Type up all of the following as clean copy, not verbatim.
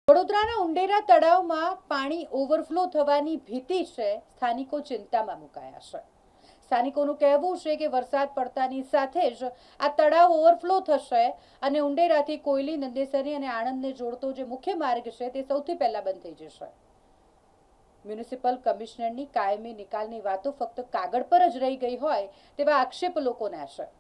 વડોદરાના ઉંડેરા તળાવમાં પાણી ઓવરફ્લો થવાની ભીતિ છે। સ્થાનિકો ચિંતામાં મુકાયા છે। સ્થાનિકોનું કહેવું છે કે વરસાદ પડતાની સાથે જ આ તળાવ ઓવરફ્લો થશે અને ઉંડેરાથી કોયલી, નંદેસરી અને આણંદને જોડતો જે મુખ્ય માર્ગ છે તે સૌથી પહેલા બંધ થઈ જશે। મ્યુનિસિપલ કમિશનરની કાયમી નિકાલની વાતો ફક્ત કાગળ પર જ રહી ગઈ હોય તેવા આક્ષેપ લોકોના છે।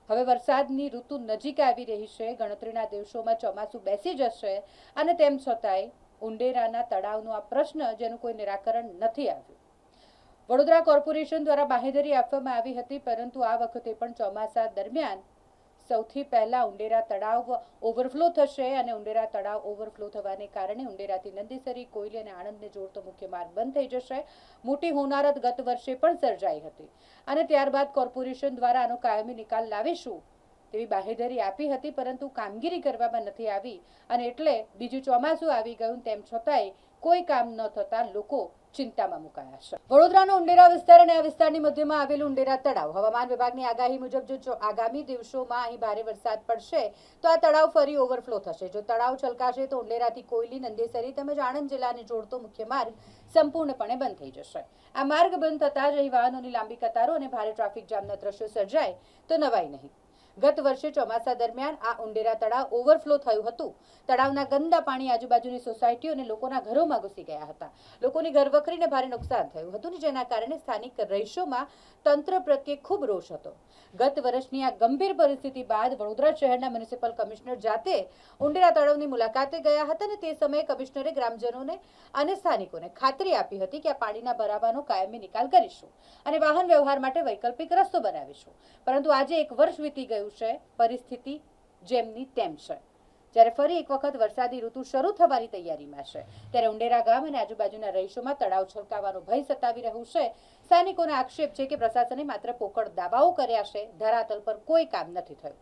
હવે વરસાદની ઋતુ નજીક આવી રહી છે। ગણતરીના દિવસોમાં ચોમાસું બેસી જશે અને તેમ છતાંય ઉંડેરાના તળાવનો આ પ્રશ્ન જેનું કોઈ નિરાકરણ નથી આવ્યું। વડોદરા કોર્પોરેશન દ્વારા બાંહેધરી આપવામાં આવી હતી, પરંતુ આ વખતે પણ ચોમાસા દરમિયાન સૌથી પહેલા ઉંડેરા તળાવ ઓવરફ્લો થશે અને ઉંડેરા તળાવ ઓવરફ્લો થવાને કારણે ઉંડેરાથી નંદીસરી, કોયલી અને આણંદને જોડતો મુખ્ય માર્ગ બંધ થઈ જશે। મોટી હોનારત ગત વર્ષે પણ સર્જાઈ હતી અને ત્યારબાદ કોર્પોરેશન દ્વારા આનો કાયમી નિકાલ લાવીશું તેવી બાંહેધરી આપી હતી, પરંતુ કામગીરી કરવામાં નથી આવી અને એટલે બીજું ચોમાસું આવી ગયું, તેમ છતાંય કોઈ કામ ન થતા લોકો ચિંતામાં મુકાયા છે। વડોદરાનો ઉંડેરા વિસ્તાર અને આ વિસ્તારની મધ્યમાં આવેલું ઉંડેરા તળાવ, હવામાન વિભાગની આગાહી મુજબ જો આગામી દિવસોમાં અહીં ભારે વરસાદ પડશે તો આ તળાવ ફરી ઓવરફ્લો થશે। જો તળાવ છલકાશે તો ઉંડેરાથી કોયલી, નંદેસરી તેમજ આણંદ જિલ્લાને જોડતો મુખ્ય માર્ગ સંપૂર્ણપણે બંધ થઈ જશે। આ માર્ગ બંધ થતાં જ અહીં વાહનોની લાંબી કતારો અને ભારે ટ્રાફિક જામના દ્રશ્યો સર્જાય તો નવાઈ નહીં। ગત વર્ષે ચોમાસા દરમિયાન આ ઉંડેરા તળાવ ઓવરફ્લો થયું હતું। તળાવના ગંદા પાણી આજુબાજુની સોસાયટીઓ અને લોકોના ઘરોમાં ઘૂસી ગયા હતા। લોકોની ઘરવખરીને ભારે નુકસાન થયું હતું, જેના કારણે સ્થાનિક રહીશોમાં તંત્ર પ્રત્યે ખૂબ રોષ હતો। ગત વર્ષની આ ગંભીર પરિસ્થિતિ બાદ વડોદરા શહેરના મ્યુનિસિપલ કમિશનર જાતે ઉંડેરા તળાવની મુલાકાતે ગયા હતા અને તે સમયે કમિશનરે ગ્રામજનોને અને સ્થાનિકોને ખાતરી આપી હતી કે આ પાણીના ભરાવાનો કાયમી નિકાલ કરીશું અને વાહન વ્યવહાર માટે વૈકલ્પિક રસ્તો બનાવીશું। પરંતુ આજે એક વર્ષ વીતી ગયું છે, પરિસ્થિતિ જેમની તેમ છે। જ્યારે ફરી એક વખત વરસાદી ઋતુ શરૂ થવાની તૈયારીમાં છે, ત્યારે ઉંડેરા ગામ અને આજુબાજુના રહીશોમાં તળાવ છલકાવાનો ભય સતાવી રહ્યું છે। સ્થાનિકોનો આક્ષેપ છે કે પ્રશાસને માત્ર પોકળ દાવાઓ કર્યા છે, ધરાતલ પર કોઈ કામ નથી થયું।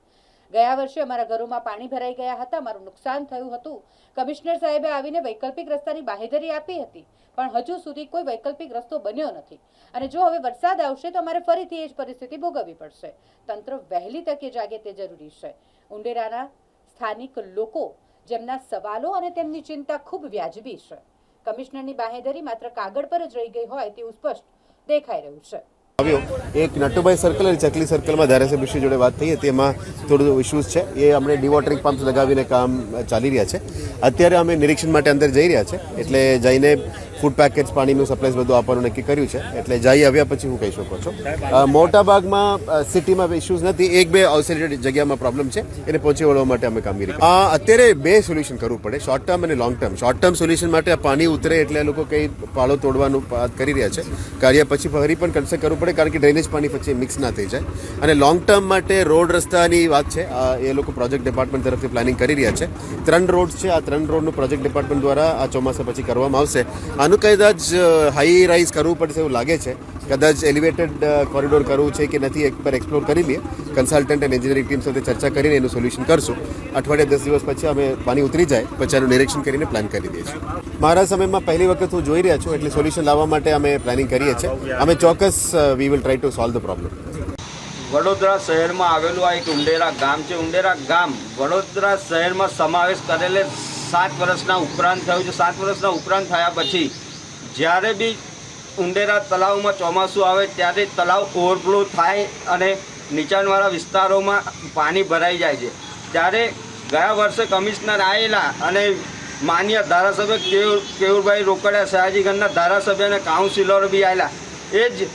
ગયા વર્ષે અમારા ઘરોમાં પાણી ભરાઈ ગયા હતા, મારું નુકસાન થયું હતું। કમિશનર સાહેબે આવીને વૈકલ્પિક રસ્તાની બાંહેધરી આપી હતી, પણ હજુ સુધી કોઈ વૈકલ્પિક રસ્તો બન્યો નથી અને જો હવે વરસાદ આવશે તો અમારે ફરીથી એ જ પરિસ્થિતિ ભોગવવી પડશે। તંત્ર વહેલી તકે જાગે તે જરૂરી છે। ઉંડેરાના સ્થાનિક લોકો જેમના સવાલો અને તેમની ચિંતા ખૂબ વ્યાજબી છે। કમિશનરની બાંહેધરી માત્ર કાગળ પર જ રહી ગઈ હોય તેવું સ્પષ્ટ દેખાઈ રહ્યું છે। એક નટુભાઈ સર્કલ અને ચકલી સર્કલમાં ધારાસભ્ય જોડે વાત થઈ હતી, એમાં થોડું ઇશ્યુઝ છે। એ આપણે ડિવોટરિંગ પમ્પ્સ લગાવીને કામ ચાલી રહ્યા છે। અત્યારે અમે નિરીક્ષણ માટે અંદર જઈ રહ્યા છે, એટલે જઈને ફૂડ પેકેટ્સ, પાણીનું સપ્લાયસ બધું આપવાનું નક્કી કર્યું છે, એટલે જઈ આવ્યા પછી હું કહી શકો છો। મોટા ભાગમાં સિટીમાં ઇશ્યુઝ નથી, એક બે આઇસોલેટેડ જગ્યામાં પ્રોબ્લેમ છે, એને પહોંચી વળવા માટે અમે કામગીરી અત્યારે બે સોલ્યુશન કરવું પડે, શોર્ટ ટર્મ અને long term. Short term solution માટે પાણી ઉતરે એટલે લોકો કંઈ પાળો તોડવાનું કરી રહ્યા છે, કાર્ય પછી ફરી પણ કન્સર્ન કરવું પડે, કારણ કે ડ્રેનેજ પાણી પછી મિક્સ ના થઈ જાય। અને લોંગ ટર્મ માટે રોડ રસ્તાની વાત છે, એ લોકો પ્રોજેક્ટ ડિપાર્ટમેન્ટ તરફથી પ્લાનિંગ કરી રહ્યા છે। 3 રોડ છે, આ 3 રોડનું પ્રોજેક્ટ ડિપાર્ટમેન્ટ દ્વારા આ ચોમાસા પછી કરવામાં આવશે। આનું કદાચ હાઈ રાઇઝ કરવું પડશે એવું લાગે છે, કદાચ એલિવેટેડ કોરિડોર કરવું છે કે નથી એક પર એક્સપ્લોર કરી લઈએ। કન્સલ્ટન્ટ અને એન્જિનિયરિંગ ટીમ સાથે ચર્ચા કરીને એનું સોલ્યુશન કરશું। અઠવાડિયા 10 દિવસ પછી અમે પાણી ઉતરી જાય પછી આનું નિરીક્ષણ કરીને પ્લાન કરી દઈએ છીએ। મારા સમયમાં પહેલી વખત હું જોઈ રહ્યા છું, એટલે સોલ્યુશન લાવવા માટે અમે પ્લાનિંગ કરીએ છીએ। અમે ચોક્કસ we will try to solve the problem. Vadodara શહેરમાં આવેલું આ એક ઉંડેરા ગામ છે। ઉંડેરા ગામ વડોદરા શહેરમાં સમાવેશ કરેલે 7 વર્ષના ઉપરાંત થયું છે। 7 વર્ષના ઉપરાંત થયા પછી જ્યારે બી ઉંડેરા તળાવમાં ચોમાસું આવે ત્યારે તળાવ ઓવરફ્લો થાય અને નીચાણવાળા વિસ્તારોમાં પાણી ભરાઈ જાય છે। ત્યારે ગયા વર્ષે કમિશનર આવેલા અને માન્ય ધારાસભ્ય કેવુરભાઈ રોકડિયા, સયાજીગંજના ધારાસભ્ય અને કાઉન્સિલરો બી આવેલા। એ જ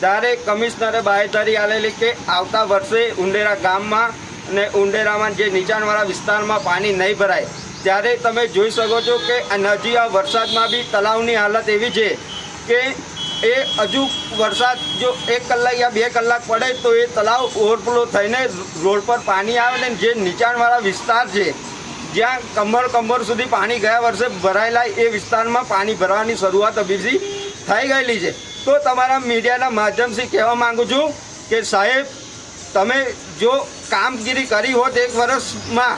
ત્યારે કમિશનરે બાંહેધરી આવેલી કે આવતા વર્ષે ઉંડેરા ગામમાં અને ઉંડેરામાં જે નીચાણવાળા વિસ્તારમાં પાણી નહીં ભરાય। ત્યારે તમે જોઈ શકો છો કે નજીક આ વરસાદમાં બી તળાવની હાલત એવી છે કે એ હજુ વરસાદ જો 1 કલાક યા 2 કલાક પડે તો એ તળાવ ઓવરફ્લો થઈને રોડ પર પાણી આવે ને જે નીચાણવાળા વિસ્તાર છે, જ્યાં કમર સુધી પાણી ગયા વર્ષે ભરાયેલા, એ વિસ્તારમાં પાણી ભરવાની શરૂઆત અભીથી થઈ ગયેલી છે। તો તમારા મીડિયાના માધ્યમથી કહેવા માગું છું કે સાહેબ, તમે જો કામગીરી કરી હોત 1 વર્ષમાં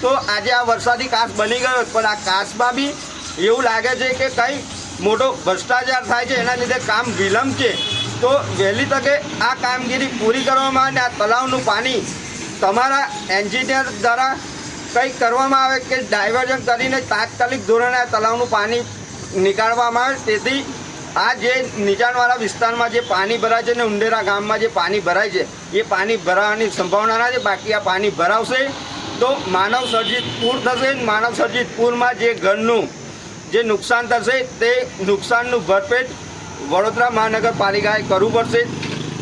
તો આજે આ વરસાદી કાચ બની ગયો, પણ આ કાચમાં બી એવું લાગે છે કે કંઈ મોટો ભ્રષ્ટાચાર થાય છે, એના લીધે કામ વિલંબ છે। તો વહેલી તકે આ કામગીરી પૂરી કરવામાં અને આ તળાવનું પાણી તમારા એન્જિનિયર દ્વારા કંઈક કરવામાં આવે કે ડાયવર્ઝન કરીને તાત્કાલિક ધોરણે આ તળાવનું પાણી નીકાળવામાં આવે, તેથી આ જે નીચાણવાળા વિસ્તારમાં જે પાણી ભરાય છે ને ઉંડેરા ગામમાં જે પાણી ભરાય છે એ પાણી ભરાવાની સંભાવના ના છે. બાકી આ પાણી ભરાવશે તો માનવ સર્જિત પૂર થશે. માનવ સર્જિત પૂરમાં જે ઘરનું જે નુકસાન થશે તે નુકસાનનું ભરપેટ વડોદરા મહાનગરપાલિકાએ કરવું પડશે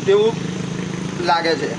તેવું લાગે છે.